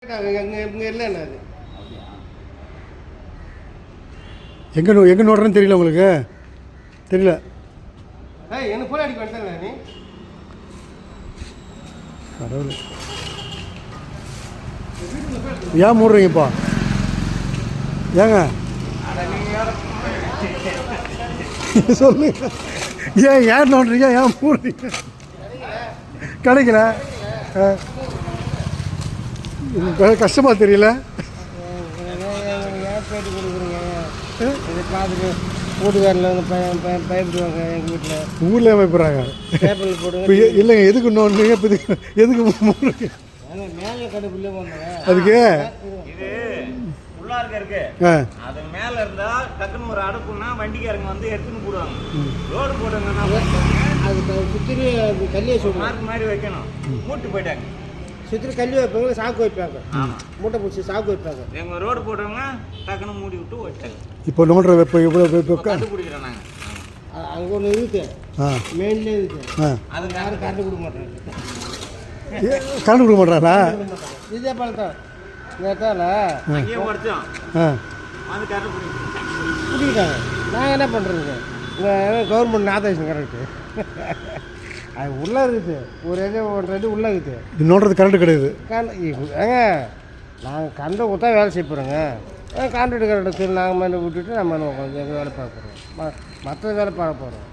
இங்கே இல்லைண்ணா அது எங்கே நோடுறேன்னு தெரியல உங்களுக்கு? தெரியல. எனக்கு ஃபோன் அடிக்க வந்துட்டாங்களா நீ? கடவுள், ஏன் மூடுறீங்கப்பா? ஏங்க சொல்லு, ஏன் நோண்டுறீங்க? ஏன் மூடுறீங்க? கிடைக்கல. கஷ்டமாக தெரியல. பேட்டி கொடுக்குறீங்க இதை பார்த்துட்டு வீட்டுக்காரில் வந்து பயப்படுவாங்க. எங்கள் வீட்டில் ஊரில் பயப்படுறாங்க. பேப்பரில் போடுங்க. இல்லைங்க, எதுக்கு நோண்டுறீங்க? இப்போ எதுக்கு மூடுறீங்க? மேலே கடுப்புள்ளே போனாங்க. அதுக்கு இது உள்ளார்க்க இருக்கு. அது மேல இருந்தா டக்குன்னு ஒரு அடுப்புன்னா வண்டிக்காரங்க வந்து எடுத்துன்னு போடுவாங்க. ரோடு போடுங்கன்னா அதுக்கு சுற்றி கல்லியை சொல்லி மார்க் மாதிரி வைக்கணும். மூட்டு போயிட்டாங்க. சுற்றி கல்லி வைப்பாங்க, சாக்கு வைப்பாங்க, மூட்டை பிடிச்சி சாக்கு வைப்பாங்க. எங்க ரோடு போடுறவங்க டக்குன்னு மூடி விட்டு வச்சாங்க. இப்போ நோண்டுற இப்போ கண்டுபிடிக்கிறோம் நாங்கள். அங்கே ஒன்று இருக்கு, மெயின்லேயே இருக்கு. அது யாரும் கரண்ட் கொடுக்க மாட்டாங்க. கரண்ட் கொடுக்க மாட்டாரா? இதே பழத்தான் நேத்தால அங்கேயே உடச்சோம். அது கரண்ட் பிடிக்கிட்டாங்க. நாங்கள் என்ன பண்ணுறதுங்க? இங்கே கவர்மெண்ட் ஆதேஷன் கரெக்டு அது உள்ளே இருக்குது. ஒரு ஒன்றரை அடி உள்ளே இருக்குது. இது நோண்டுறது கரண்ட் கிடையாது. ஏங்க நாங்கள் கரண்ட்டை கொடுத்தா வேலை செய்ய போகிறோங்க. கான்ட்ராக்ட் கரண்ட் நாங்கள் மேலே விட்டுட்டு நம்ம கொஞ்சம் எங்கள் வேலை பார்க்க போகிறோம். மற்ற வேலை பார்க்க போகிறோம்.